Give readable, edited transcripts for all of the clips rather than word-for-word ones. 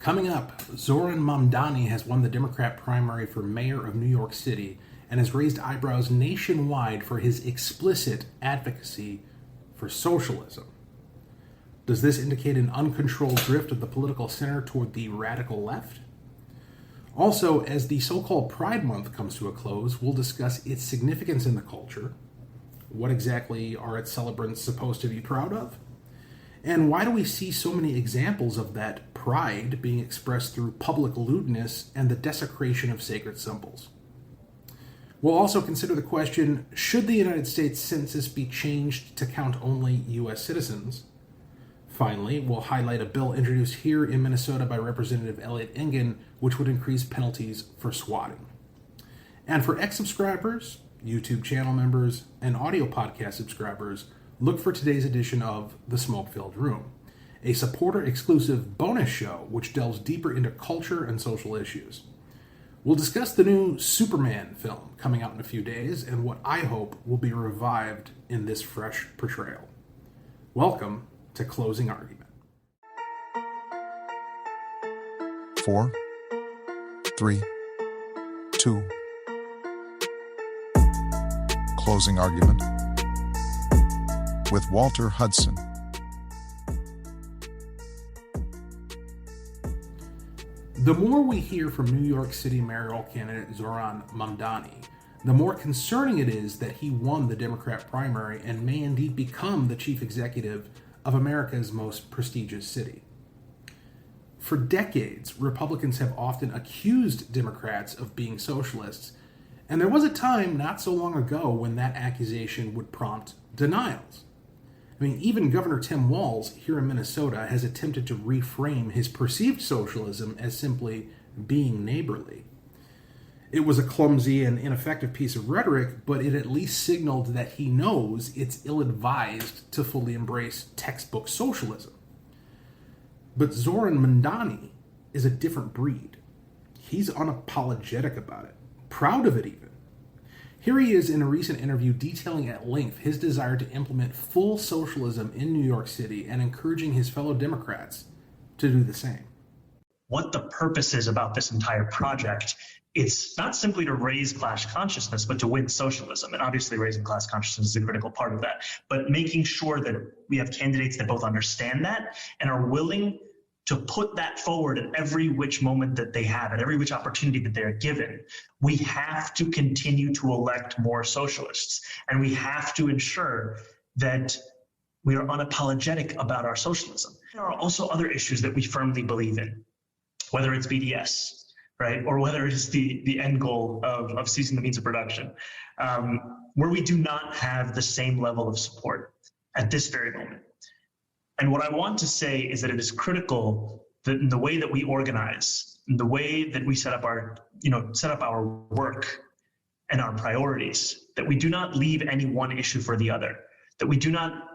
Coming up, Zohran Mamdani has won the Democrat primary for mayor of New York City and has raised eyebrows nationwide for his explicit advocacy for socialism. Does this indicate an uncontrolled drift of the political center toward the radical left? Also, as the so-called Pride Month comes to a close, we'll discuss its significance in the culture. What exactly are its celebrants supposed to be proud of? And why do we see so many examples of that pride being expressed through public lewdness and the desecration of sacred symbols? We'll also consider the question, should the United States Census be changed to count only U.S. citizens? Finally, we'll highlight a bill introduced here in Minnesota by Representative Elliot Engen, which would increase penalties for swatting. And for X subscribers, YouTube channel members, and audio podcast subscribers, look for today's edition of The Smoke-Filled Room, a supporter-exclusive bonus show which delves deeper into culture and social issues. We'll discuss the new Superman film coming out in a few days and what I hope will be revived in this fresh portrayal. Welcome to Closing Argument. 4, 3, 2. Closing Argument with Walter Hudson. The more we hear from New York City mayoral candidate Zohran Mamdani, the more concerning it is that he won the Democrat primary and may indeed become the chief executive of America's most prestigious city. For decades, Republicans have often accused Democrats of being socialists, and there was a time not so long ago when that accusation would prompt denials. I mean, even Governor Tim Walz here in Minnesota has attempted to reframe his perceived socialism as simply being neighborly. It was a clumsy and ineffective piece of rhetoric, but it at least signaled that he knows it's ill-advised to fully embrace textbook socialism. But Zohran Mamdani is a different breed. He's unapologetic about it, proud of it even. Here he is in a recent interview detailing at length his desire to implement full socialism in New York City and encouraging his fellow Democrats to do the same. What the purpose is about this entire project, it's not simply to raise class consciousness, but to win socialism. And obviously raising class consciousness is a critical part of that. But making sure that we have candidates that both understand that and are willing to put that forward at every which moment that they have, at every which opportunity that they're given. We have to continue to elect more socialists, and we have to ensure that we are unapologetic about our socialism. There are also other issues that we firmly believe in, whether it's BDS, right, or whether it's the end goal of ceasing the means of production, where we do not have the same level of support at this very moment. And what I want to say is that it is critical that in the way that we organize, in the way that we set up our work and our priorities, that we do not leave any one issue for the other, that we do not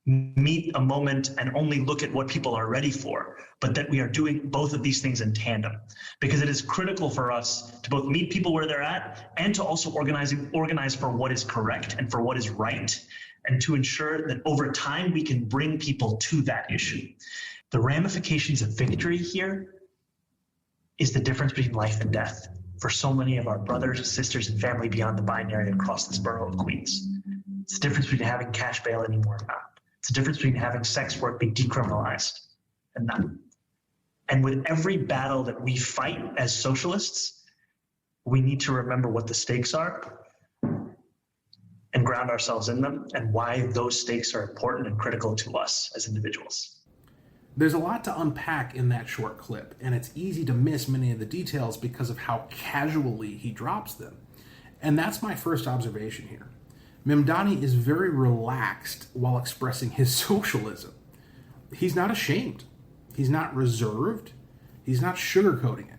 meet a moment and only look at what people are ready for, but that we are doing both of these things in tandem. Because it is critical for us to both meet people where they're at and to also organize for what is correct and for what is right, and to ensure that over time we can bring people to that issue. The ramifications of victory here is the difference between life and death for so many of our brothers, sisters, and family beyond the binary across this borough of Queens. It's the difference between having cash bail anymore or not. It's the difference between having sex work be decriminalized and not. And with every battle that we fight as socialists, we need to remember what the stakes are and ground ourselves in them, and why those stakes are important and critical to us as individuals. There's a lot to unpack in that short clip, and it's easy to miss many of the details because of how casually he drops them. And that's my first observation here. Mamdani is very relaxed while expressing his socialism. He's not ashamed. He's not reserved. He's not sugarcoating it.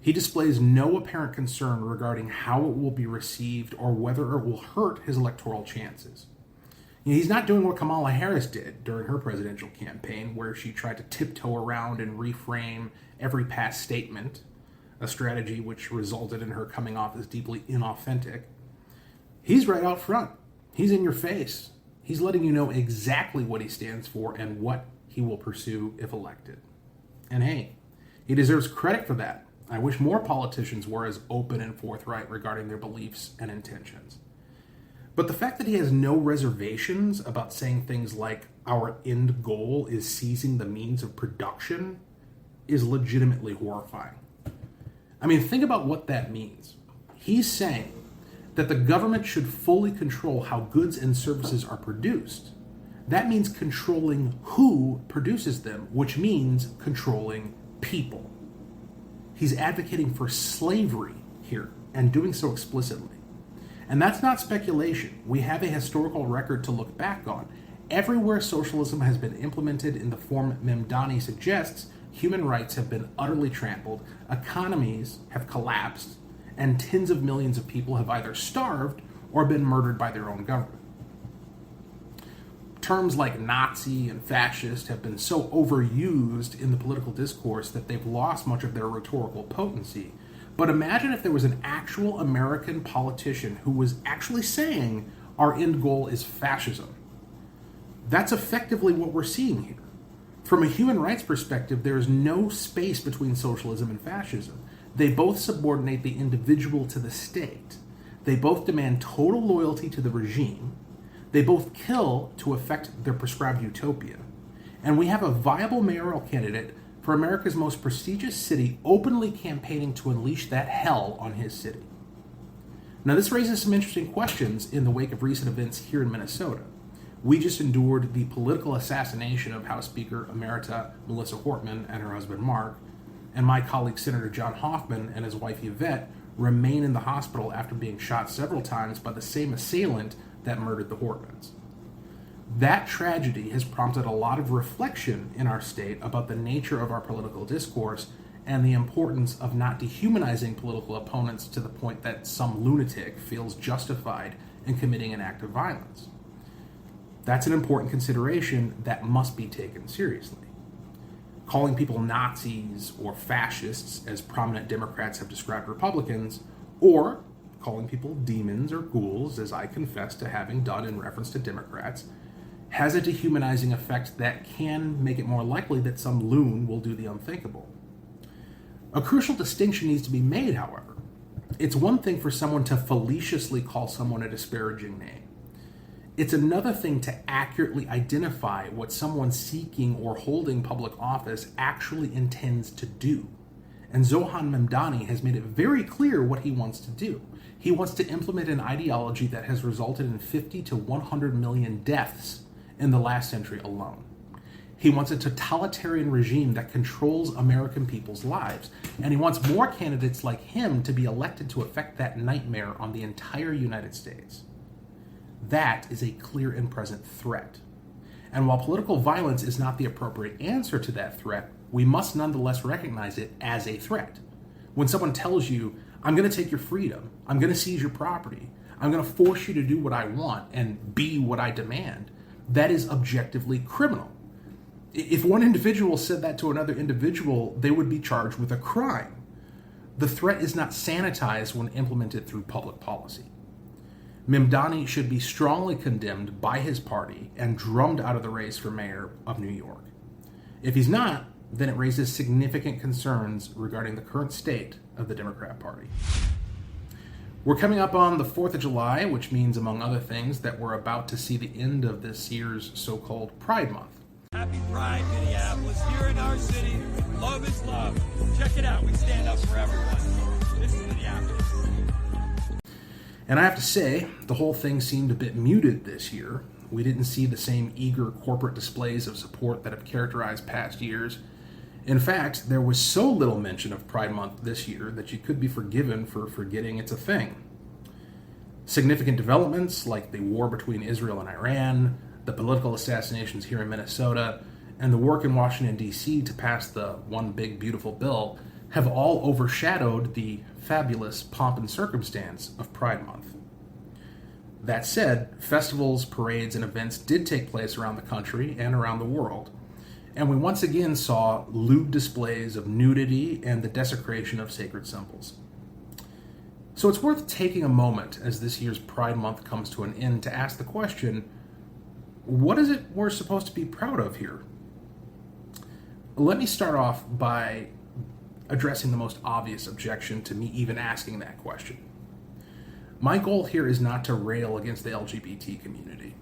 He displays no apparent concern regarding how it will be received or whether it will hurt his electoral chances. He's not doing what Kamala Harris did during her presidential campaign, where she tried to tiptoe around and reframe every past statement, a strategy which resulted in her coming off as deeply inauthentic. He's right out front. He's in your face. He's letting you know exactly what he stands for and what he will pursue if elected. And hey, he deserves credit for that. I wish more politicians were as open and forthright regarding their beliefs and intentions. But the fact that he has no reservations about saying things like, our end goal is seizing the means of production, is legitimately horrifying. I mean, think about what that means. He's saying that the government should fully control how goods and services are produced. That means controlling who produces them, which means controlling people. He's advocating for slavery here, and doing so explicitly. And that's not speculation. We have a historical record to look back on. Everywhere socialism has been implemented in the form Mamdani suggests, human rights have been utterly trampled, economies have collapsed, and tens of millions of people have either starved or been murdered by their own government. Terms like Nazi and fascist have been so overused in the political discourse that they've lost much of their rhetorical potency. But imagine if there was an actual American politician who was actually saying our end goal is fascism. That's effectively what we're seeing here. From a human rights perspective, there is no space between socialism and fascism. They both subordinate the individual to the state. They both demand total loyalty to the regime. They both kill to effect their prescribed utopia. And we have a viable mayoral candidate for America's most prestigious city openly campaigning to unleash that hell on his city. Now, this raises some interesting questions in the wake of recent events here in Minnesota. We just endured the political assassination of House Speaker Emerita Melissa Hortman and her husband Mark, and my colleague Senator John Hoffman and his wife Yvette remain in the hospital after being shot several times by the same assailant that murdered the Hortmans. That tragedy has prompted a lot of reflection in our state about the nature of our political discourse and the importance of not dehumanizing political opponents to the point that some lunatic feels justified in committing an act of violence. That's an important consideration that must be taken seriously. Calling people Nazis or fascists, as prominent Democrats have described Republicans, or calling people demons or ghouls, as I confess to having done in reference to Democrats, has a dehumanizing effect that can make it more likely that some loon will do the unthinkable. A crucial distinction needs to be made, however. It's one thing for someone to fallaciously call someone a disparaging name. It's another thing to accurately identify what someone seeking or holding public office actually intends to do. And Zohran Mamdani has made it very clear what he wants to do. He wants to implement an ideology that has resulted in 50 to 100 million deaths in the last century alone. He wants a totalitarian regime that controls American people's lives. And he wants more candidates like him to be elected to effect that nightmare on the entire United States. That is a clear and present threat. And while political violence is not the appropriate answer to that threat, we must nonetheless recognize it as a threat. When someone tells you, I'm going to take your freedom, I'm going to seize your property, I'm going to force you to do what I want and be what I demand, that is objectively criminal. If one individual said that to another individual, they would be charged with a crime. The threat is not sanitized when implemented through public policy. Mamdani should be strongly condemned by his party and drummed out of the race for mayor of New York. If he's not, then it raises significant concerns regarding the current state of the Democrat Party. We're coming up on the 4th of July, which means, among other things, that we're about to see the end of this year's so-called Pride Month. Happy Pride, Minneapolis, here in our city. Love is love. Check it out. We stand up for everyone. This is Minneapolis. And I have to say, the whole thing seemed a bit muted this year. We didn't see the same eager corporate displays of support that have characterized past years. In fact, there was so little mention of Pride Month this year that you could be forgiven for forgetting it's a thing. Significant developments like the war between Israel and Iran, the political assassinations here in Minnesota, and the work in Washington, D.C. to pass the One Big Beautiful Bill have all overshadowed the fabulous pomp and circumstance of Pride Month. That said, festivals, parades, and events did take place around the country and around the world, and we once again saw lewd displays of nudity and the desecration of sacred symbols. So it's worth taking a moment as this year's Pride Month comes to an end to ask the question, what is it we're supposed to be proud of here? Let me start off by addressing the most obvious objection to me even asking that question. My goal here is not to rail against the LGBT community.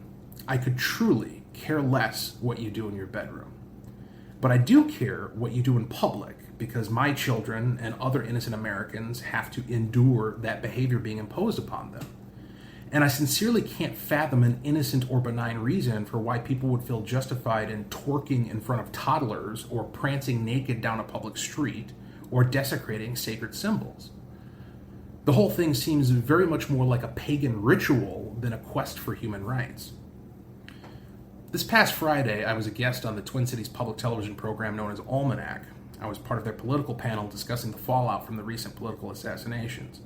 I could truly care less what you do in your bedroom. But I do care what you do in public, because my children and other innocent Americans have to endure that behavior being imposed upon them. And I sincerely can't fathom an innocent or benign reason for why people would feel justified in twerking in front of toddlers or prancing naked down a public street or desecrating sacred symbols. The whole thing seems very much more like a pagan ritual than a quest for human rights. This past Friday, I was a guest on the Twin Cities public television program known as Almanac. I was part of their political panel discussing the fallout from the recent political assassinations.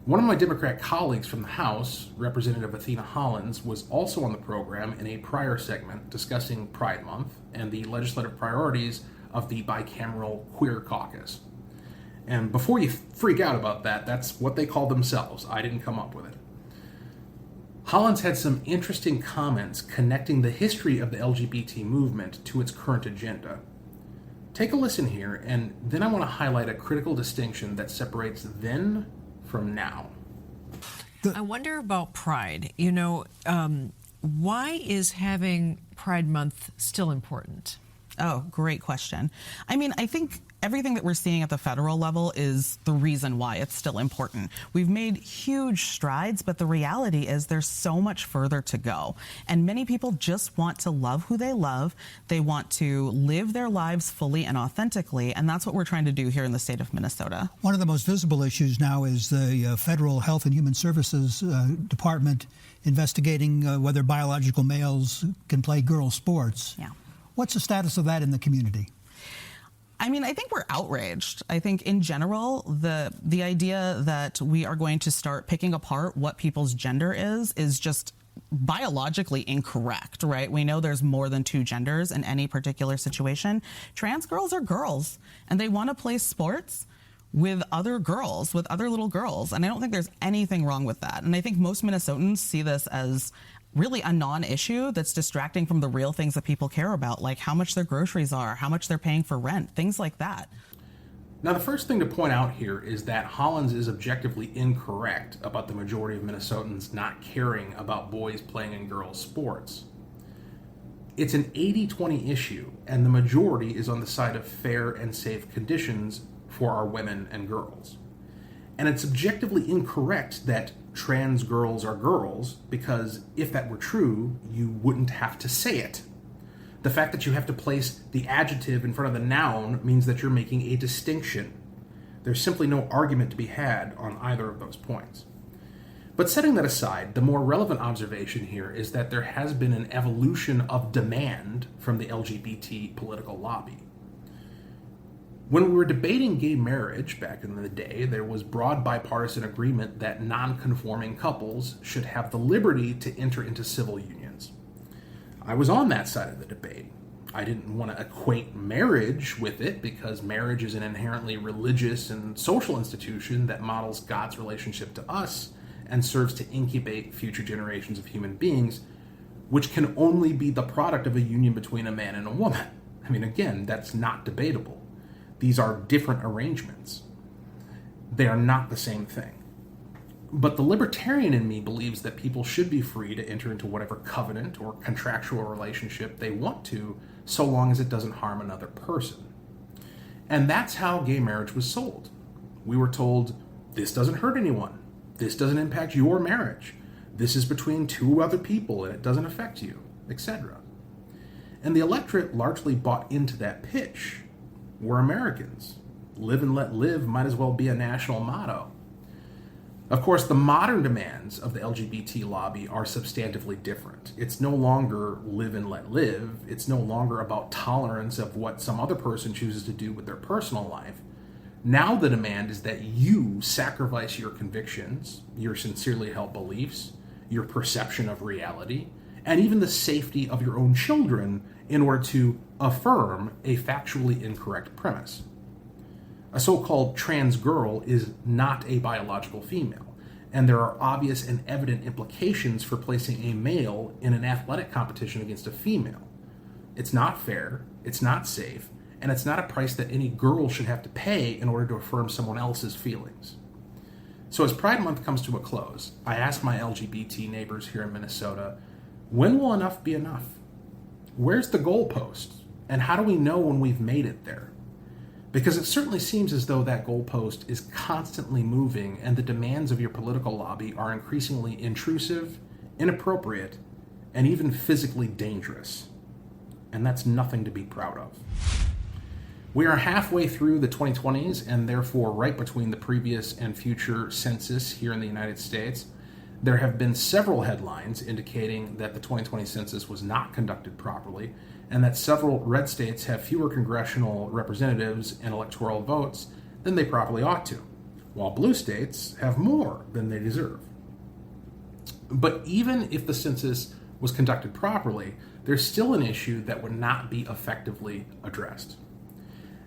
One of my Democrat colleagues from the House, Representative Athena Hollins, was also on the program in a prior segment discussing Pride Month and the legislative priorities of the bicameral Queer Caucus. And before you freak out about that, that's what they call themselves. I didn't come up with it. Hollins had some interesting comments connecting the history of the LGBT movement to its current agenda. Take a listen here, and then I want to highlight a critical distinction that separates then from now. I wonder about Pride. Why is having Pride Month still important? Oh, great question. I mean, I think everything that we're seeing at the federal level is the reason why it's still important. We've made huge strides, but the reality is there's so much further to go. And many people just want to love who they love. They want to live their lives fully and authentically, and that's what we're trying to do here in the state of Minnesota. One of the most visible issues now is the Federal Health and Human Services Department investigating whether biological males can play girl sports. Yeah. What's the status of that in the community? I mean, I think we're outraged. I think in general, the idea that we are going to start picking apart what people's gender is just biologically incorrect, right? We know there's more than two genders in any particular situation. Trans girls are girls, and they want to play sports with other girls, with other little girls. And I don't think there's anything wrong with that. And I think most Minnesotans see this as really a non-issue that's distracting from the real things that people care about, like how much their groceries are, how much they're paying for rent, things like that. Now, the first thing to point out here is that Hollins is objectively incorrect about the majority of Minnesotans not caring about boys playing in girls' sports. It's an 80-20 issue, and the majority is on the side of fair and safe conditions for our women and girls. And it's objectively incorrect that trans girls are girls, because if that were true, you wouldn't have to say it. The fact that you have to place the adjective in front of the noun means that you're making a distinction. There's simply no argument to be had on either of those points. But setting that aside, the more relevant observation here is that there has been an evolution of demand from the LGBT political lobby. When we were debating gay marriage back in the day, there was broad bipartisan agreement that non-conforming couples should have the liberty to enter into civil unions. I was on that side of the debate. I didn't want to equate marriage with it, because marriage is an inherently religious and social institution that models God's relationship to us and serves to incubate future generations of human beings, which can only be the product of a union between a man and a woman. I mean, again, that's not debatable. These are different arrangements. They are not the same thing. But the libertarian in me believes that people should be free to enter into whatever covenant or contractual relationship they want to, so long as it doesn't harm another person. And that's how gay marriage was sold. We were told, this doesn't hurt anyone. This doesn't impact your marriage. This is between two other people and it doesn't affect you, etc. And the electorate largely bought into that pitch. We're Americans. Live and let live might as well be a national motto. Of course, the modern demands of the LGBT lobby are substantively different. It's no longer live and let live. It's no longer about tolerance of what some other person chooses to do with their personal life. Now the demand is that you sacrifice your convictions, your sincerely held beliefs, your perception of reality, and even the safety of your own children in order to affirm a factually incorrect premise. A so-called trans girl is not a biological female, and there are obvious and evident implications for placing a male in an athletic competition against a female. It's not fair, it's not safe, and it's not a price that any girl should have to pay in order to affirm someone else's feelings. So as Pride Month comes to a close, I ask my LGBT neighbors here in Minnesota, when will enough be enough? Where's the goalpost? And how do we know when we've made it there? Because it certainly seems as though that goalpost is constantly moving and the demands of your political lobby are increasingly intrusive, inappropriate, and even physically dangerous. And that's nothing to be proud of. We are halfway through the 2020s and therefore right between the previous and future census here in the United States. There have been several headlines indicating that the 2020 census was not conducted properly and that several red states have fewer congressional representatives and electoral votes than they probably ought to, while blue states have more than they deserve. But even if the census was conducted properly, there's still an issue that would not be effectively addressed.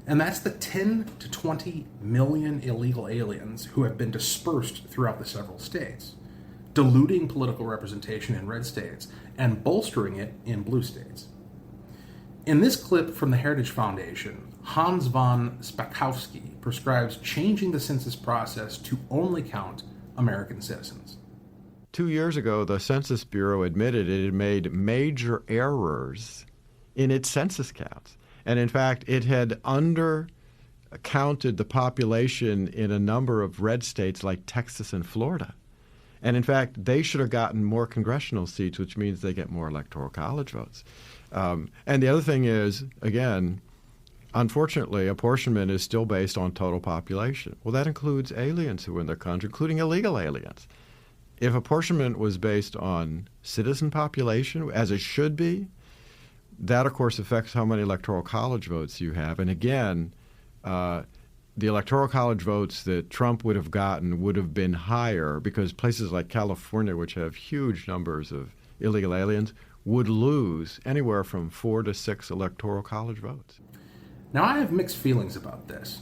And that's the 10 to 20 million illegal aliens who have been dispersed throughout the several states, diluting political representation in red states and bolstering it in blue states. In this clip from the Heritage Foundation, Hans von Spakovsky prescribes changing the census process to only count American citizens. 2 years ago, the Census Bureau admitted it had made major errors in its census counts. And in fact, it had undercounted the population in a number of red states like Texas and Florida. And in fact, they should have gotten more congressional seats, which means they get more electoral college votes. And the other thing is, again, unfortunately, apportionment is still based on total population. Well, that includes aliens who are in the country, including illegal aliens. If apportionment was based on citizen population, as it should be, that, of course, affects how many electoral college votes you have. And again, the electoral college votes that Trump would have gotten would have been higher because places like California, which have huge numbers of illegal aliens, would lose anywhere from 4 to 6 electoral college votes. Now, I have mixed feelings about this.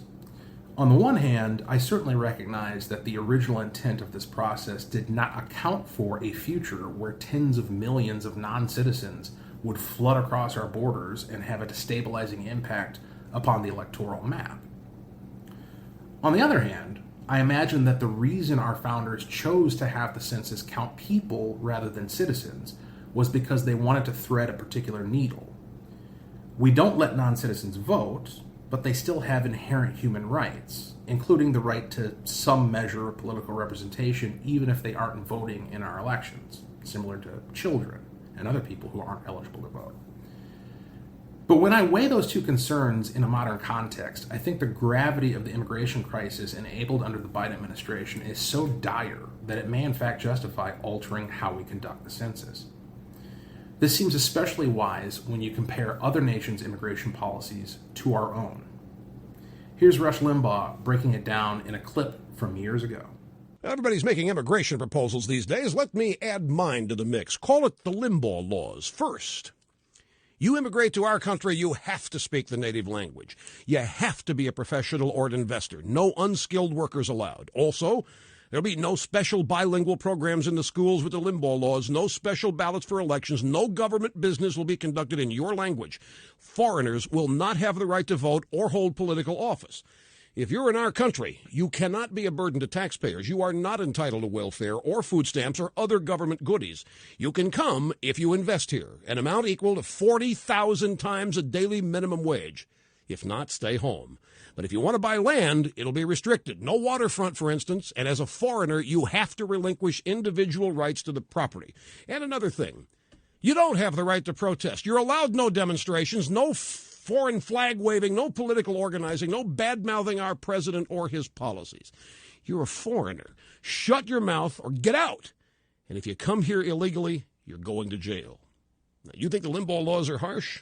On the one hand, I certainly recognize that the original intent of this process did not account for a future where tens of millions of non-citizens would flood across our borders and have a destabilizing impact upon the electoral map. On the other hand, I imagine that the reason our founders chose to have the census count people rather than citizens was because they wanted to thread a particular needle. We don't let non-citizens vote, but they still have inherent human rights, including the right to some measure of political representation, even if they aren't voting in our elections, similar to children and other people who aren't eligible to vote. But when I weigh those two concerns in a modern context, I think the gravity of the immigration crisis enabled under the Biden administration is so dire that it may in fact justify altering how we conduct the census. This seems especially wise when you compare other nations' immigration policies to our own. Here's Rush Limbaugh breaking it down in a clip from years ago. Everybody's making immigration proposals these days. Let me add mine to the mix. Call it the Limbaugh laws. First, you immigrate to our country, you have to speak the native language. You have to be a professional or an investor. No unskilled workers allowed. Also, there'll be no special bilingual programs in the schools with the Limbaugh laws, no special ballots for elections, no government business will be conducted in your language. Foreigners will not have the right to vote or hold political office. If you're in our country, you cannot be a burden to taxpayers. You are not entitled to welfare or food stamps or other government goodies. You can come if you invest here, an amount equal to 40,000 times a daily minimum wage. If not, stay home. But if you want to buy land, it'll be restricted. No waterfront, for instance, and as a foreigner, you have to relinquish individual rights to the property. And another thing, you don't have the right to protest. You're allowed no demonstrations, no foreign flag waving, no political organizing, no bad-mouthing our president or his policies. You're a foreigner. Shut your mouth or get out. And if you come here illegally, you're going to jail. Now, you think the Limbaugh laws are harsh?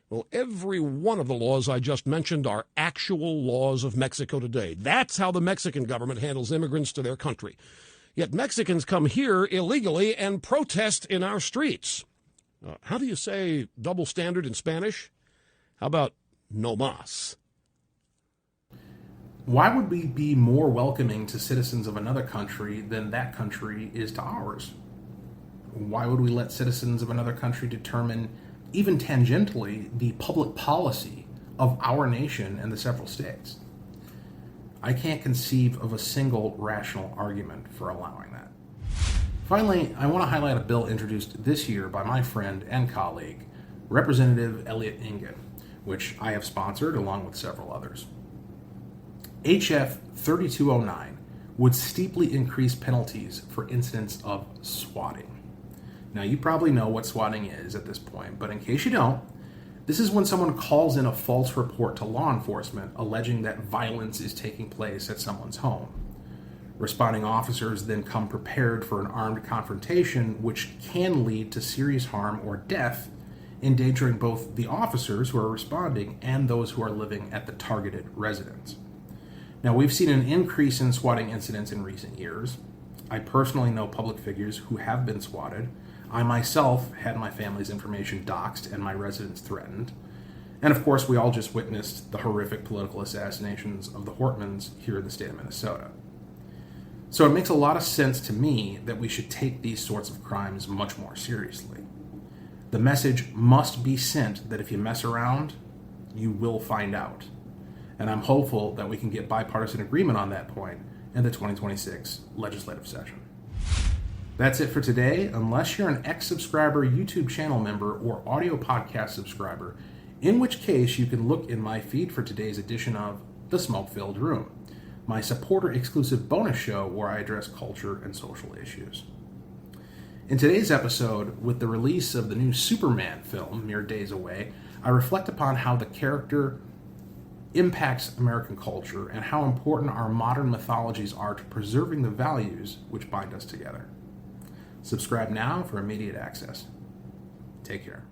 Well, every one of the laws I just mentioned are actual laws of Mexico today. That's how the Mexican government handles immigrants to their country. Yet Mexicans come here illegally and protest in our streets. How do you say double standard in Spanish? How about no mas? Why would we be more welcoming to citizens of another country than that country is to ours? Why would we let citizens of another country determine, even tangentially, the public policy of our nation and the several states. I can't conceive of a single rational argument for allowing that. Finally, I want to highlight a bill introduced this year by my friend and colleague, Representative Elliot Engen, which I have sponsored along with several others. HF 3209 would steeply increase penalties for incidents of swatting. Now, you probably know what swatting is at this point, but in case you don't, this is when someone calls in a false report to law enforcement alleging that violence is taking place at someone's home. Responding officers then come prepared for an armed confrontation, which can lead to serious harm or death, endangering both the officers who are responding and those who are living at the targeted residence. Now, we've seen an increase in swatting incidents in recent years. I personally know public figures who have been swatted. I myself had my family's information doxed and my residence threatened. And of course, we all just witnessed the horrific political assassinations of the Hortmans here in the state of Minnesota. So it makes a lot of sense to me that we should take these sorts of crimes much more seriously. The message must be sent that if you mess around, you will find out. And I'm hopeful that we can get bipartisan agreement on that point in the 2026 legislative session. That's it for today. Unless you're an ex-subscriber YouTube channel member or audio podcast subscriber, in which case you can look in my feed for today's edition of The Smoke-Filled Room, my supporter-exclusive bonus show where I address culture and social issues. In today's episode, with the release of the new Superman film mere days away, I reflect upon how the character impacts American culture and how important our modern mythologies are to preserving the values which bind us together. Subscribe now for immediate access. Take care.